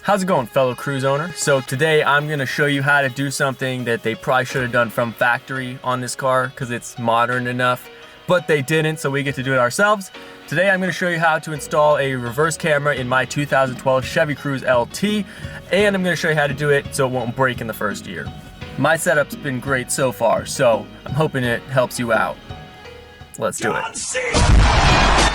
How's it going, fellow Cruze owner? So today I'm gonna show you how to do something that they probably should have done from factory on this car because it's modern enough, but they didn't, so we get to do it ourselves. Today I'm gonna show you how to install a reverse camera in my 2012 Chevy Cruze LT, and I'm gonna show you how to do it so it won't break in the first year. My setup's been great so far, so I'm hoping it helps you out. Let's do it.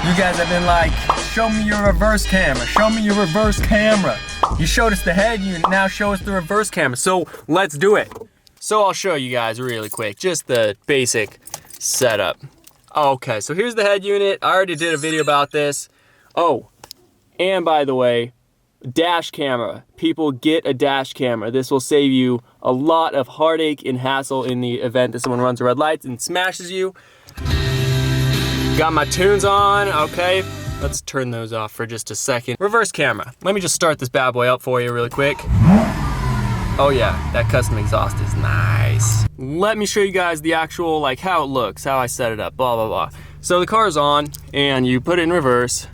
You guys have been like, show me your reverse camera, show me your reverse camera. You showed us the head, you now show us the reverse camera, so let's do it. So I'll show you guys really quick, just the basic setup. Okay, so here's the head unit. I already did a video about this. Oh, and by the way, dash camera. People, get a dash camera. This will save you a lot of heartache and hassle in the event that someone runs the red lights and smashes you. Got my tunes on, okay. Let's turn those off for just a second. Reverse camera. Let me just start this bad boy up for you really quick. Oh yeah, that custom exhaust is nice. Let me show you guys the actual, like how it looks, how I set it up, blah, blah, blah. So the car's on and you put it in reverse.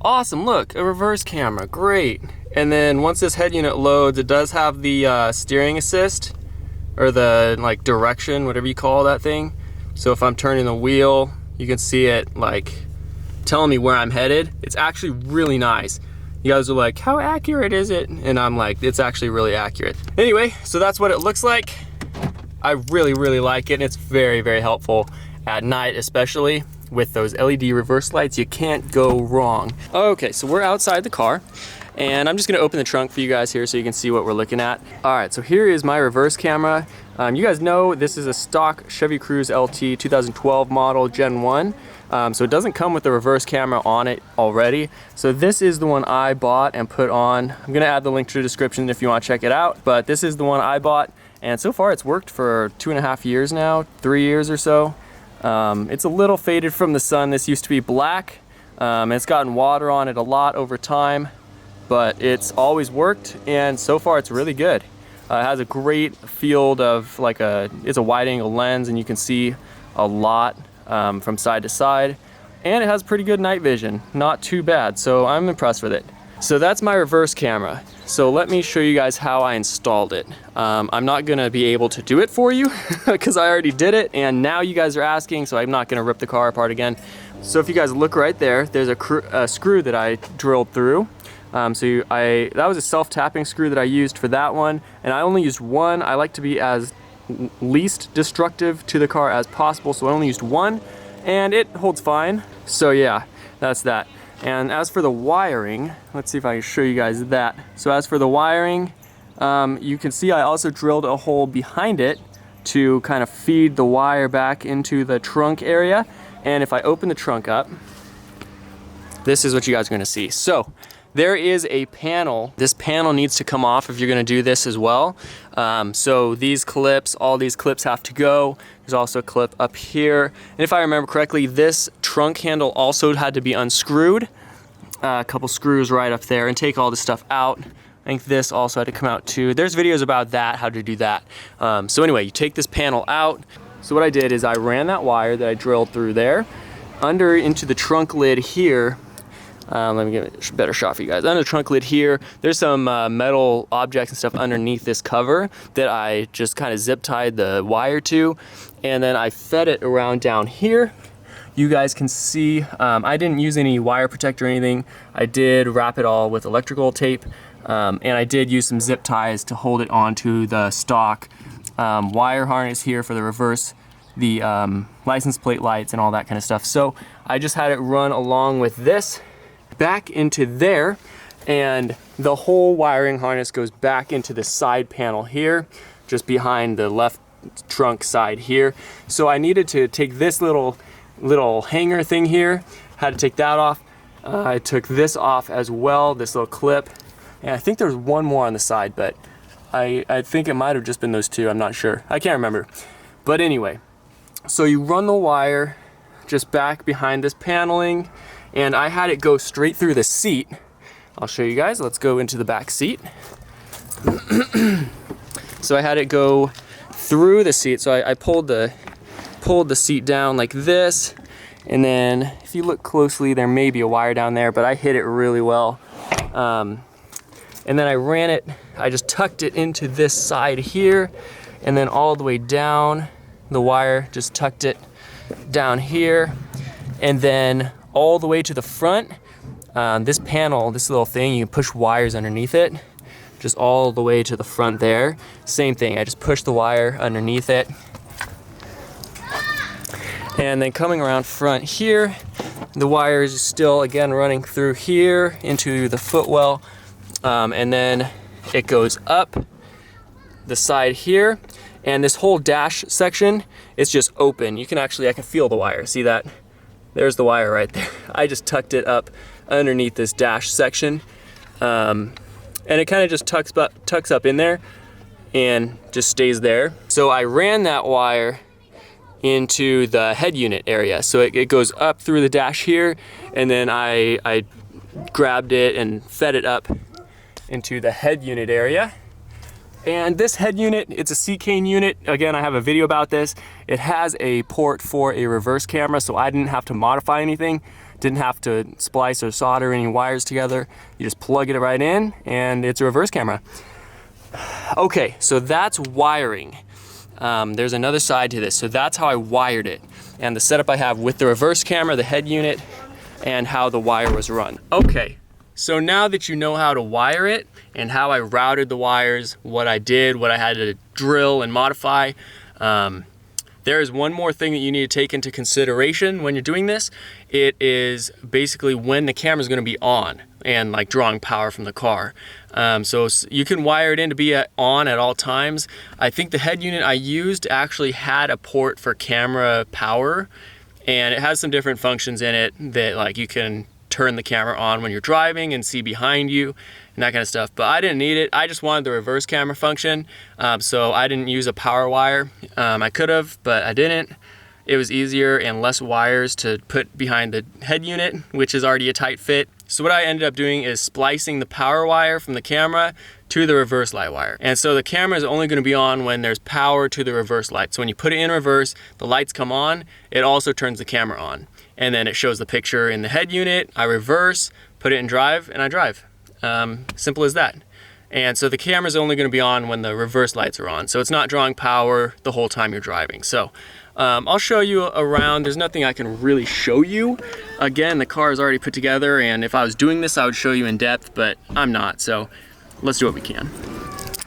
Awesome, look, a reverse camera, great. And then once this head unit loads, it does have the steering assist, or the like direction, whatever you call that thing. So if I'm turning the wheel, you can see it like telling me where I'm headed. It's actually really nice. You guys are like, how accurate is it? And I'm like, it's actually really accurate. Anyway, so that's what it looks like. I really, really like it. And it's very, very helpful at night, especially with those LED reverse lights. You can't go wrong. Okay, so we're outside the car and I'm just gonna open the trunk for you guys here so you can see what we're looking at. All right, so here is my reverse camera. You guys know this is a stock Chevy Cruze LT 2012 model Gen 1. So it doesn't come with the reverse camera on it already. So this is the one I bought and put on. I'm gonna add the link to the description if you wanna check it out, but this is the one I bought. And so far it's worked for 2.5 years now, 3 years or so. It's a little faded from the sun. This used to be black. It's gotten water on it a lot over time, but it's always worked, and so far it's really good. It has a great field of it's a wide angle lens and you can see a lot from side to side, and it has pretty good night vision, not too bad, so I'm impressed with it. So that's my reverse camera. So let me show you guys how I installed it. I'm not gonna be able to do it for you because I already did it, and now you guys are asking, so I'm not gonna rip the car apart again. So if you guys look right there, there's a screw that I drilled through. That was a self-tapping screw that I used for that one, and I only used one. I like to be as least destructive to the car as possible, so I only used one, and it holds fine. So yeah, that's that. And as for the wiring, let's see if I can show you guys that. So as for the wiring, you can see I also drilled a hole behind it to kind of feed the wire back into the trunk area. And if I open the trunk up, this is what you guys are gonna see. So there is a panel. This panel needs to come off if you're gonna do this as well. So these clips, all these clips have to go. There's also a clip up here. And if I remember correctly, this trunk handle also had to be unscrewed. A couple screws right up there, and take all this stuff out. I think this also had to come out too. There's videos about that, how to do that. So anyway, you take this panel out. So what I did is I ran that wire that I drilled through there under into the trunk lid here. Let me get a better shot for you guys. On the trunk lid here, there's some metal objects and stuff underneath this cover that I just kind of zip tied the wire to, and then I fed it around down here. You guys can see, I didn't use any wire protector or anything. I did wrap it all with electrical tape, and I did use some zip ties to hold it onto the stock wire harness here for the reverse, the license plate lights and all that kind of stuff. So I just had it run along with this back into there, and the whole wiring harness goes back into the side panel here, just behind the left trunk side here. So I needed to take this little hanger thing here, had to take that off. I took this off as well, this little clip, and I think there's one more on the side, but I think it might have just been those two, I'm not sure, I can't remember. But anyway, so you run the wire just back behind this paneling, and I had it go straight through the seat. I'll show you guys. Let's go into the back seat. So I had it go through the seat. So I pulled the seat down like this, and then if you look closely, there may be a wire down there, but I hit it really well. and then I just tucked it into this side here, and then all the way down the wire, just tucked it down here, and then all the way to the front. This panel, this little thing, you can push wires underneath it, just all the way to the front there. Same thing, I just push the wire underneath it. And then coming around front here, the wire is still, again, running through here into the footwell. And then it goes up the side here. And this whole dash section is just open. You can actually, I can feel the wire. See that? There's the wire right there. I just tucked it up underneath this dash section. And it kind of just tucks up in there and just stays there. So I ran that wire into the head unit area. So it goes up through the dash here, and then I grabbed it and fed it up into the head unit area. And this head unit, it's a C-Cane unit. Again, I have a video about this. It has a port for a reverse camera, so I didn't have to modify anything. Didn't have to splice or solder any wires together. You just plug it right in and it's a reverse camera. Okay, so that's wiring. There's another side to this. So that's how I wired it. And the setup I have with the reverse camera, the head unit, and how the wire was run. Okay, so now that you know how to wire it and how I routed the wires, what I did, what I had to drill and modify, there is one more thing that you need to take into consideration when you're doing this. It is basically when the camera is going to be on and like drawing power from the car. So you can wire it in to be on at all times. I think the head unit I used actually had a port for camera power, and it has some different functions in it that, like, you can turn the camera on when you're driving and see behind you and that kind of stuff. But I didn't need it. I just wanted the reverse camera function. So I didn't use a power wire. I could have, but I didn't. It was easier and less wires to put behind the head unit, which is already a tight fit. So what I ended up doing is splicing the power wire from the camera to the reverse light wire. And so the camera is only going to be on when there's power to the reverse light. So when you put it in reverse, the lights come on, it also turns the camera on. And then it shows the picture in the head unit, I reverse, put it in drive, and I drive. Simple as that. And so the camera is only going to be on when the reverse lights are on. So it's not drawing power the whole time you're driving. So I'll show you around. There's nothing I can really show you. Again, the car is already put together, and if I was doing this, I would show you in depth, but I'm not. So let's do what we can.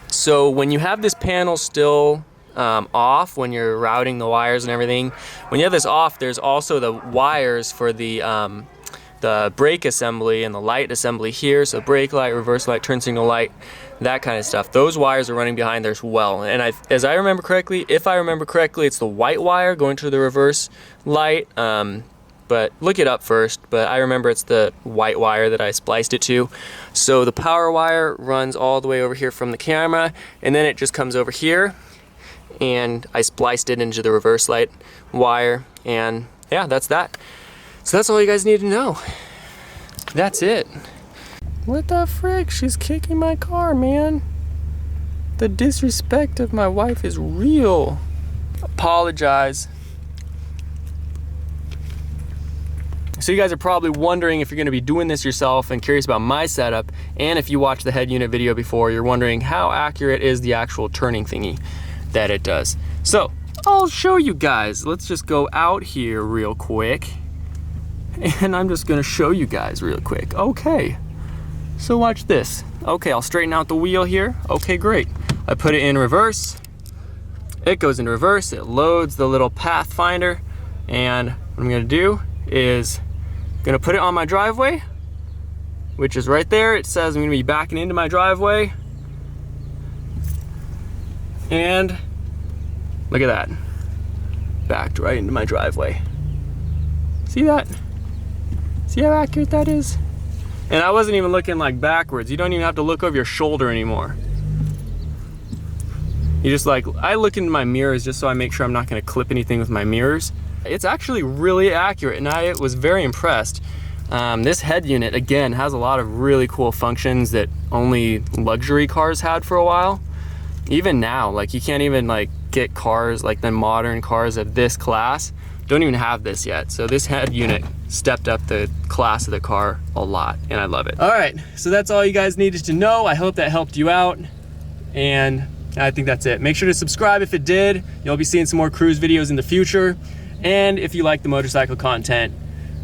So when you have this panel still off, when you're routing the wires and everything, when you have this off, there's also the wires for the brake assembly and the light assembly here. So brake light, reverse light, turn signal light, that kind of stuff. Those wires are running behind there as well. And as I remember correctly, if I remember correctly, it's the white wire going to the reverse light. But look it up first. But I remember it's the white wire that I spliced it to. So the power wire runs all the way over here from the camera, and then it just comes over here, and I spliced it into the reverse light wire, and yeah, that's that. So that's all you guys need to know. That's it. What the frick? She's kicking my car, man. The disrespect of my wife is real. Apologize. So you guys are probably wondering if you're gonna be doing this yourself and curious about my setup, and if you watched the head unit video before, you're wondering how accurate is the actual turning thingy that it does. So I'll show you guys. Let's just go out here real quick, and I'm just gonna show you guys real quick. Okay, so watch this. Okay, I'll straighten out the wheel here. Okay, great. I put it in reverse. It goes into reverse. It loads the little pathfinder, and what I'm gonna do is gonna put it on my driveway, which is right there. It says I'm gonna be backing into my driveway, and look at that, backed right into my driveway. See that? See how accurate that is? And I wasn't even looking like backwards. You don't even have to look over your shoulder anymore. You just like, I look into my mirrors just so I make sure I'm not gonna clip anything with my mirrors. It's actually really accurate, and I was very impressed. This head unit, again, has a lot of really cool functions that only luxury cars had for a while. Even now, like, you can't even like get cars, like the modern cars of this class, don't even have this yet. So this head unit stepped up the class of the car a lot, and I love it. All right, so that's all you guys needed to know. I hope that helped you out, and I think that's it. Make sure to subscribe if it did. You'll be seeing some more Cruze videos in the future. And if you like the motorcycle content,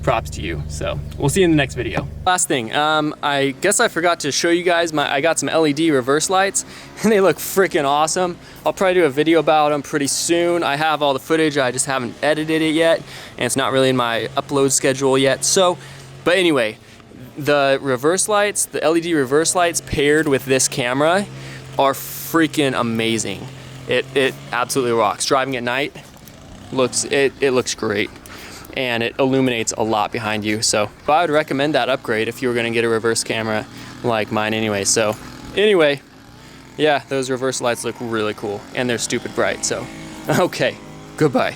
props to you. So we'll see you in the next video. Last thing, I guess I forgot to show you guys, I got some LED reverse lights and they look freaking awesome. I'll probably do a video about them pretty soon. I have all the footage, I just haven't edited it yet, and it's not really in my upload schedule yet. So, but anyway, the reverse lights, the LED reverse lights paired with this camera are freaking amazing. It absolutely rocks. Driving at night, it looks great, and it illuminates a lot behind you. So I would recommend that upgrade if you were gonna get a reverse camera like mine anyway. So anyway, yeah, those reverse lights look really cool, and they're stupid bright. So okay, goodbye.